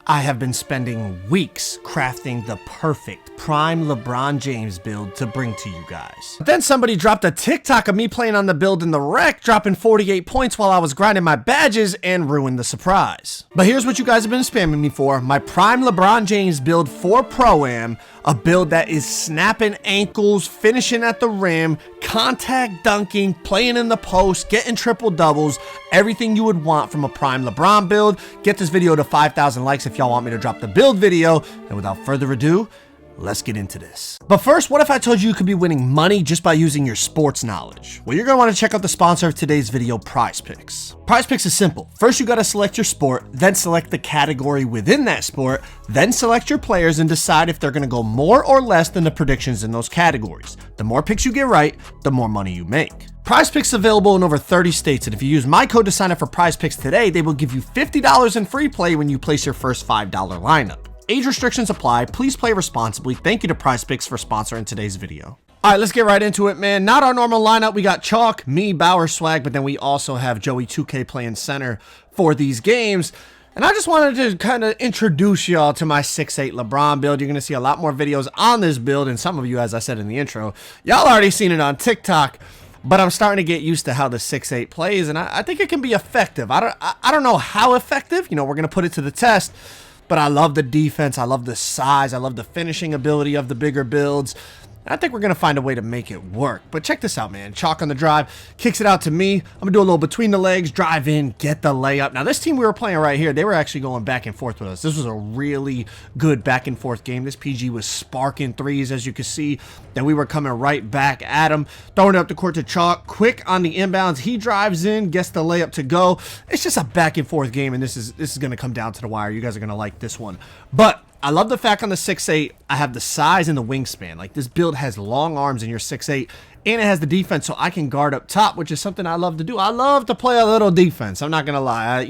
I have been spending weeks crafting the perfect Prime LeBron James build to bring to you guys. Then somebody dropped a TikTok of me playing on the build in the rec, dropping 48 points while I was grinding my badges, and ruined the surprise. But here's what you guys have been spamming me for: my Prime LeBron James build for Pro-Am, a build that is snapping ankles, finishing at the rim, contact dunking, playing in the post, getting triple doubles, everything you would want from a Prime LeBron build. Get this video to 5,000 likes if y'all want me to drop the build video. And without further ado, let's get into this. But first, what if I told you you could be winning money just by using your sports knowledge? Well, you're gonna wanna check out the sponsor of today's video, Prize Picks. Prize Picks is simple. First, you gotta select your sport, then select the category within that sport, then select your players and decide if they're gonna go more or less than the predictions in those categories. The more picks you get right, the more money you make. Prize Picks is available in over 30 states, and if you use my code to sign up for Prize Picks today, they will give you $50 in free play when you place your first $5 lineup. Age restrictions apply. Please play responsibly. Thank you to Prize Picks for sponsoring today's video. All right, let's get right into it, man. Not our normal lineup. We got Chalk, me, Bauer, Swag, but then we also have Joey 2K playing center for these games. And I just wanted to kind of introduce y'all to my 6'8 LeBron build. You're going to see a lot more videos on this build, and some of you, as I said in the intro, y'all already seen it on TikTok. But I'm starting to get used to how the 6'8 plays, and I think it can be effective. I don't know how effective. You know, we're going to put it to the test. But I love the defense, I love the size, I love the finishing ability of the bigger builds. I think we're going to find a way to make it work. But check this out, man. Chalk on the drive, kicks it out to me. I'm going to do a little between the legs, drive in, get the layup. Now, this team we were playing right here, they were actually going back and forth with us. This was a really good back and forth game. This PG was sparking threes, as you can see. Then we were coming right back at him, throwing it up the court to Chalk. Quick on the inbounds. He drives in, gets the layup to go. It's just a back and forth game, and this is going to come down to the wire. You guys are going to like this one. But I love the fact on the 6'8", I have the size and the wingspan. Like, this build has long arms in your 6'8", and it has the defense, so I can guard up top, which is something I love to do. I love to play a little defense. I'm not going to lie.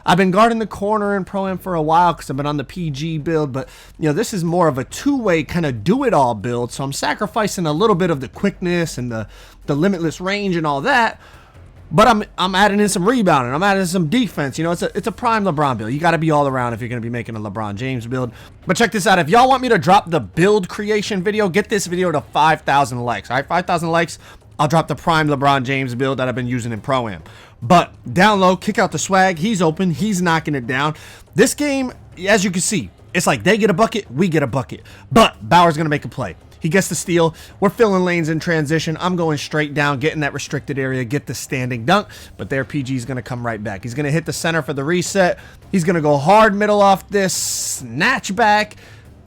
I've been guarding the corner in Pro-Am for a while because I've been on the PG build, but, this is more of a two-way kind of do-it-all build, so I'm sacrificing a little bit of the quickness and the limitless range and all that. But I'm adding in some rebounding. I'm adding in some defense. It's a prime LeBron build. You got to be all around if you're going to be making a LeBron James build. But check this out. If y'all want me to drop the build creation video, get this video to 5,000 likes. All right, 5,000 likes, I'll drop the prime LeBron James build that I've been using in Pro-Am. But down low, kick out the Swag. He's open. He's knocking it down. This game, as you can see, it's like they get a bucket, we get a bucket. But Bauer's going to make a play. He gets the steal. We're filling lanes in transition. I'm going straight down, getting that restricted area, get the standing dunk. But there, PG's going to come right back. He's going to hit the center for the reset. He's going to go hard middle off this, snatch back,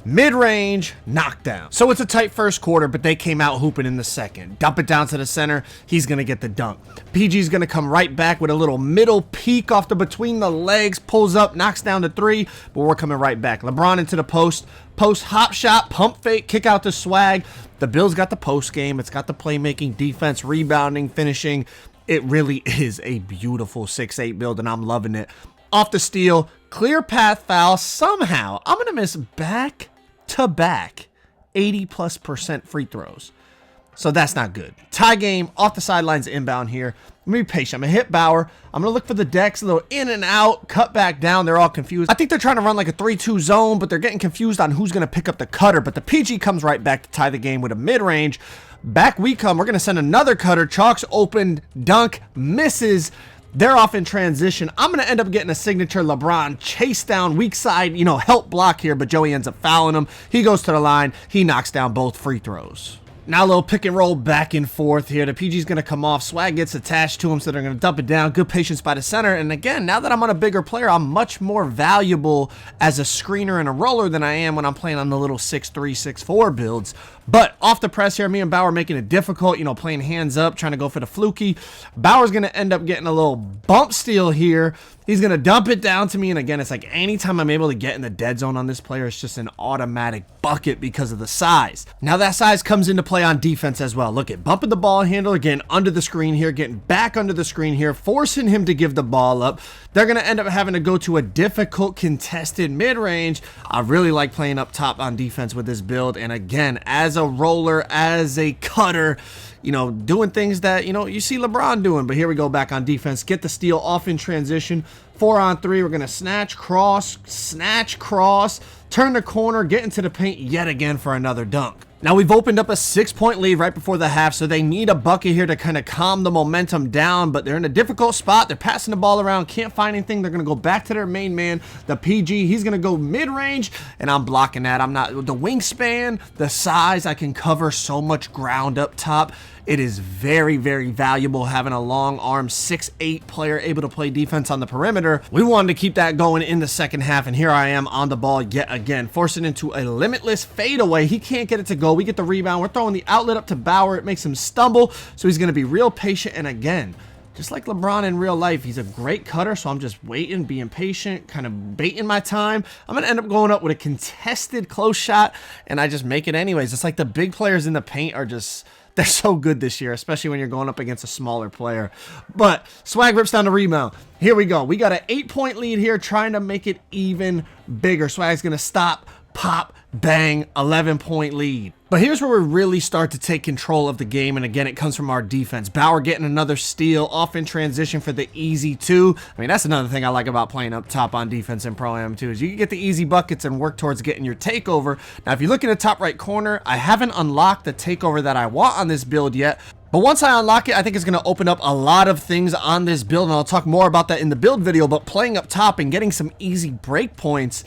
mid-range, knockdown. So it's a tight first quarter, but they came out hooping in the second. Dump it down to the center. He's going to get the dunk. PG's going to come right back with a little middle peek off the between the legs, pulls up, knocks down to three, but we're coming right back. LeBron into the post hop shot, pump fake, kick out the Swag. The Bill's got the post game. It's got the playmaking, defense, rebounding, finishing. It really is a beautiful 6'8 build, and I'm loving it. Off the steal, clear path foul. Somehow, I'm going to miss back-to-back 80+% free throws. So that's not good. Tie game, off the sidelines, inbound here. Let me be patient. I'm going to hit Bauer. I'm going to look for the decks, a little in and out, cut back down. They're all confused. I think they're trying to run like a 3-2 zone, but they're getting confused on who's going to pick up the cutter. But the PG comes right back to tie the game with a mid-range. Back we come. We're going to send another cutter. Chalk's open, dunk, misses. They're off in transition. I'm going to end up getting a signature LeBron chase down, weak side, help block here, but Joey ends up fouling him. He goes to the line. He knocks down both free throws. Now a little pick and roll back and forth here. The PG's going to come off. Swag gets attached to him, so they're going to dump it down. Good patience by the center. And again, now that I'm on a bigger player, I'm much more valuable as a screener and a roller than I am when I'm playing on the little 6'3", 6'4 builds. But off the press here, me and Bauer making it difficult, playing hands up, trying to go for the fluky. Bauer's going to end up getting a little bump steal here. He's going to dump it down to me, and again, it's like anytime I'm able to get in the dead zone on this player, it's just an automatic bucket because of the size. Now that size comes into play on defense as well. Look at bumping the ball handler, getting under the screen here, getting back under the screen here, forcing him to give the ball up. They're going to end up having to go to a difficult contested mid-range. I really like playing up top on defense with this build, and again, as a roller, as a cutter, doing things that, you see LeBron doing. But here we go back on defense. Get the steal off in transition. 4-on-3, we're gonna snatch, cross, turn the corner, get into the paint yet again for another dunk. Now we've opened up a 6-point lead right before the half, so they need a bucket here to kind of calm the momentum down, but they're in a difficult spot. They're passing the ball around, can't find anything. They're going to go back to their main man, the PG. He's going to go mid-range, and I'm blocking that. I'm not, the wingspan, the size, I can cover so much ground up top. It is very, very valuable having a long arm 6'8" player able to play defense on the perimeter. We wanted to keep that going in the second half, and here I am on the ball yet again, forcing into a limitless fadeaway. He can't get it to go. We get the rebound. We're throwing the outlet up to Bauer. It makes him stumble, so he's going to be real patient. And again, just like LeBron in real life, he's a great cutter, so I'm just waiting, being patient, kind of baiting my time. I'm going to end up going up with a contested close shot, and I just make it anyways. It's like the big players in the paint are just... they're so good this year, especially when you're going up against a smaller player. But Swag rips down the rebound. Here we go. We got an 8-point lead here, trying to make it even bigger. Swag's going to stop, pop, bang, 11-point lead. But here's where we really start to take control of the game, and again, it comes from our defense. Bauer getting another steal, off in transition for the easy 2. I mean, that's another thing I like about playing up top on defense in Pro Am too, is you can get the easy buckets and work towards getting your takeover. Now, if you look in the top right corner, I haven't unlocked the takeover that I want on this build yet. But once I unlock it, I think it's going to open up a lot of things on this build, and I'll talk more about that in the build video. But playing up top and getting some easy break points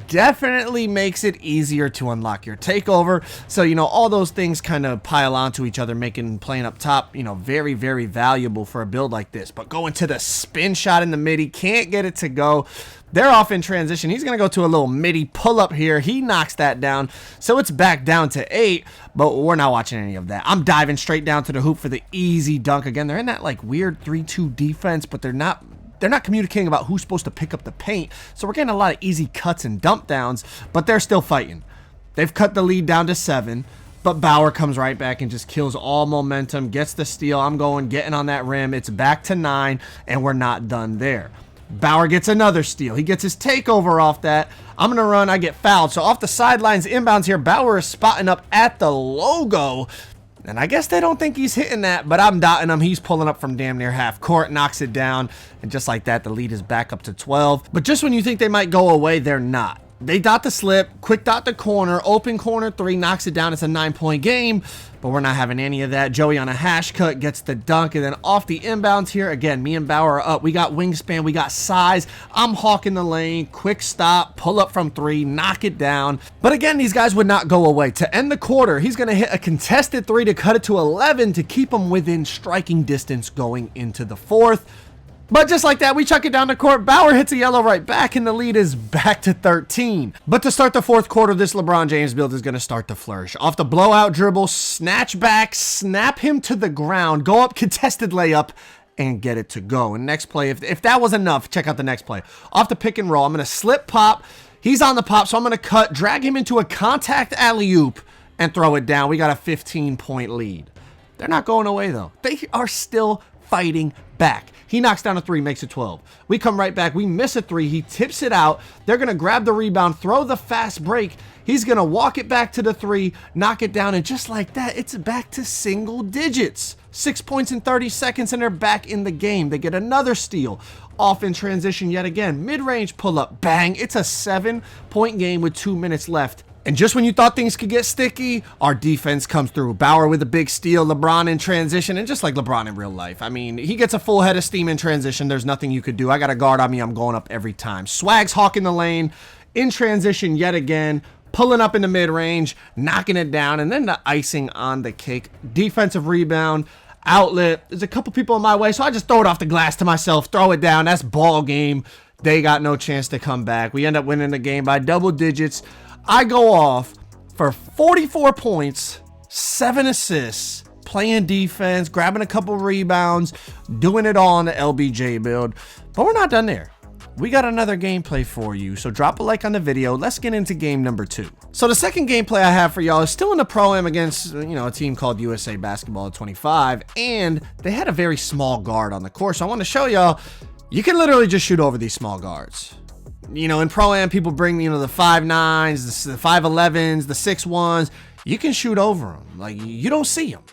definitely makes it easier to unlock your takeover. So, you know, all those things kind of pile onto each other, making playing up top, you know, very, very valuable for a build like this. But going to the spin shot in the midi, can't get it to go. They're off in transition. He's going to go to a little midi pull-up here. He knocks that down. So it's back down to 8, but we're not watching any of that. I'm diving straight down to the hoop for the easy dunk. Again, they're in that like weird 3-2 defense, but they're not communicating about who's supposed to pick up the paint. So we're getting a lot of easy cuts and dump downs, but they're still fighting. They've cut the lead down to 7. But Bauer comes right back and just kills all momentum, gets the steal. I'm getting on that rim. It's back to 9, and we're not done there. Bauer gets another steal. He gets his takeover off that. I'm going to run. I get fouled. So off the sidelines, inbounds here, Bauer is spotting up at the logo. And I guess they don't think he's hitting that, but I'm dotting him. He's pulling up from damn near half court, knocks it down. And just like that, the lead is back up to 12. But just when you think they might go away, they're not. They dot the slip, quick dot the corner, open corner 3, knocks it down. It's a 9-point game, but we're not having any of that. Joey on a hash cut gets the dunk, and then off the inbounds here, again, me and Bauer are up. We got wingspan, we got size. I'm hawking the lane, quick stop, pull up from 3, knock it down. But again, these guys would not go away. To end the quarter, he's going to hit a contested 3 to cut it to 11 to keep him within striking distance going into the 4th. But just like that, we chuck it down the court. Bauer hits a yellow right back, and the lead is back to 13. But to start the 4th quarter, this LeBron James build is going to start to flourish. Off the blowout dribble, snatch back, snap him to the ground, go up, contested layup, and get it to go. And next play, if that was enough, check out the next play. Off the pick and roll, I'm going to slip pop. He's on the pop, so I'm going to cut, drag him into a contact alley-oop, and throw it down. We got a 15-point lead. They're not going away, though. They are still fighting back. He knocks down a 3, makes it 12. We come right back. We miss a 3. He tips it out. They're going to grab the rebound, throw the fast break. He's going to walk it back to the 3, knock it down, and just like that, it's back to single digits. 6 points in 30 seconds, and they're back in the game. They get another steal. Off in transition yet again. Mid-range pull-up. Bang. It's a 7-point game with 2 minutes left. And just when you thought things could get sticky, our defense comes through. Bauer with a big steal, LeBron in transition, and just like LeBron in real life. I mean, he gets a full head of steam in transition. There's nothing you could do. I got a guard on me. I'm going up every time. Swag's hawking the lane, in transition yet again, pulling up in the mid-range, knocking it down, and then the icing on the cake. Defensive rebound, outlet. There's a couple people in my way, so I just throw it off the glass to myself, throw it down. That's ball game. They got no chance to come back. We end up winning the game by double digits. I go off for 44 points, 7 assists, playing defense, grabbing a couple rebounds, doing it all on the LBJ build. But we're not done there. We got another gameplay for you, so drop a like on the video. Let's get into game number 2. So the second gameplay I have for y'all is still in the Pro-Am against, a team called USA Basketball at 25, and they had a very small guard on the court. So I want to show y'all, you can literally just shoot over these small guards. In Pro-Am, people bring, the 5'9", the 5'11", the 6'1". You can shoot over them. Like, you don't see them.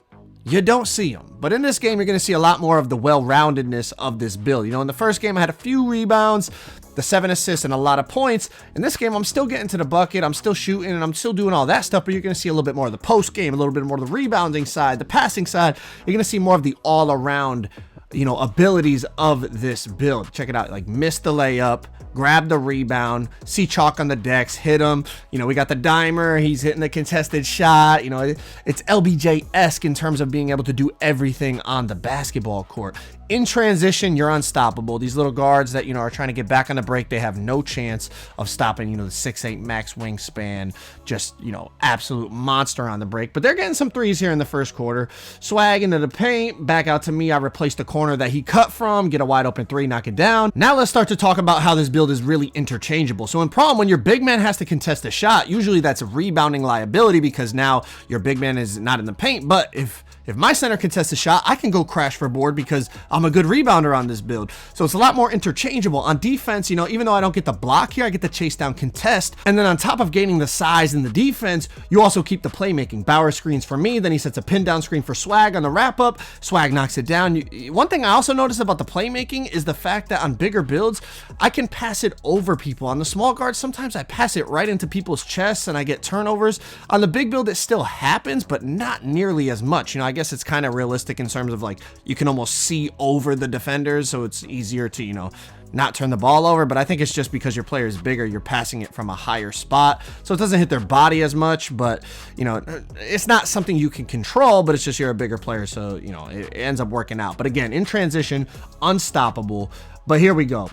you don't see them. But in this game, you're going to see a lot more of the well-roundedness of this build. You know, in the first game, I had a few rebounds, the 7 assists, and a lot of points. In this game, I'm still getting to the bucket, I'm still shooting, and I'm still doing all that stuff, but you're going to see a little bit more of the post game, a little bit more of the rebounding side, the passing side. You're going to see more of the all-around, you know, abilities of this build. Check it out, like miss the layup, grab the rebound, see chalk on the decks, hit him. You know, we got the dimer, he's hitting the contested shot. You know, it's LBJ-esque in terms of being able to do everything on the basketball court. In transition, you're unstoppable. These little guards that, you know, are trying to get back on the break, they have no chance of stopping, you know, the 6'8" max wingspan, just, you know, absolute monster on the break. But they're getting some threes here in the first quarter. Swag into the paint, back out to me. I replaced the corner that he cut from, get a wide open three, knock it down. Now let's start to talk about how this build is really interchangeable. So in prom, when your big man has to contest a shot, usually that's a rebounding liability because now your big man is not in the paint. But if my center contests a shot, I can go crash for a board because I'm a good rebounder on this build. So it's a lot more interchangeable. On defense, you know, even though I don't get the block here, I get the chase down contest. And then on top of gaining the size and the defense, you also keep the playmaking. Bauer screens for me, then he sets a pin down screen for Swag on the wrap up. Swag knocks it down. One thing I also noticed about the playmaking is the fact that on bigger builds, I can pass it over people. On the small guards, sometimes I pass it right into people's chests and I get turnovers. On the big build, it still happens, but not nearly as much. You know, I guess it's kind of realistic in terms of like you can almost see over the defenders, so it's easier to, you know, not turn the ball over. But I think it's just because your player is bigger, you're passing it from a higher spot, so it doesn't hit their body as much. But you know, it's not something you can control, but it's just you're a bigger player, so you know, it ends up working out. But again, in transition, unstoppable. But here we go.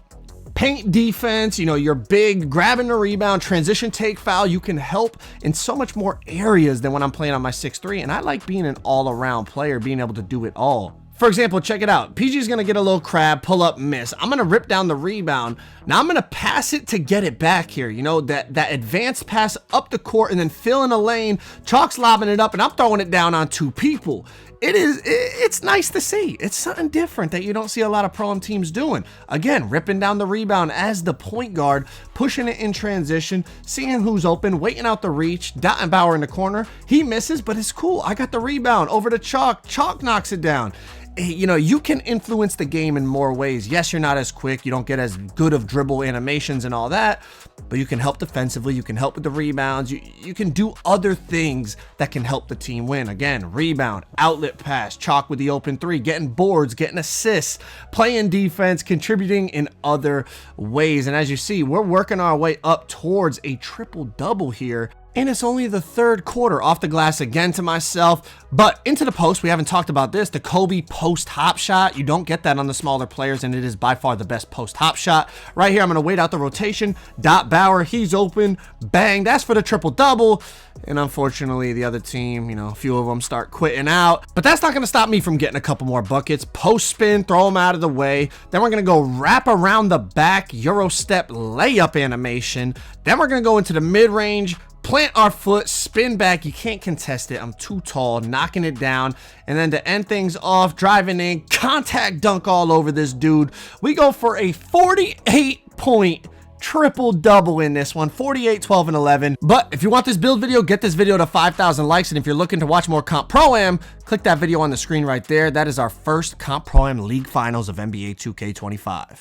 Paint defense, you know, you're big, grabbing the rebound, transition, take foul. You can help in so much more areas than when I'm playing on my 6'3", and I like being an all-around player, being able to do it all. For example, check it out. PG's gonna get a little crab, pull up, miss. I'm gonna rip down the rebound. Now I'm gonna pass it to get it back here. You know, that advanced pass up the court and then fill in a lane. Chalk's lobbing it up and I'm throwing it down on two people. It's nice to see. It's something different that you don't see a lot of pro-am teams doing. Again, ripping down the rebound as the point guard, pushing it in transition, seeing who's open, waiting out the reach, dotting Bauer in the corner. He misses, but it's cool. I got the rebound over to Chalk. Chalk knocks it down. You know, you can influence the game in more ways. Yes, you're not as quick. You don't get as good of dribble animations and all that, but you can help defensively. You can help with the rebounds. You can do other things that can help the team win. Again, rebound, outlet pass, Chalk with the open three, getting boards, getting assists, playing defense, contributing in other ways. And as you see, we're working our way up towards a triple-double here. And it's only the third quarter. Off the glass again to myself, but into the post. We haven't talked about this, the Kobe post hop shot. You don't get that on the smaller players, and it is by far the best post hop shot. Right here, I'm gonna wait out the rotation, dot Bauer, he's open, bang, that's for the triple double. And unfortunately, the other team, you know, a few of them start quitting out, but that's not gonna stop me from getting a couple more buckets. Post spin, throw them out of the way. Then we're gonna go wrap around the back, Euro step layup animation. Then we're gonna go into the mid-range, plant our foot, spin back. You can't contest it. I'm too tall, knocking it down. And then to end things off, driving in, contact dunk all over this dude. We go for a 48-point triple-double in this one, 48, 12, and 11. But if you want this build video, get this video to 5,000 likes. And if you're looking to watch more Comp Pro-Am, click that video on the screen right there. That is our first Comp Pro-Am League Finals of NBA 2K25.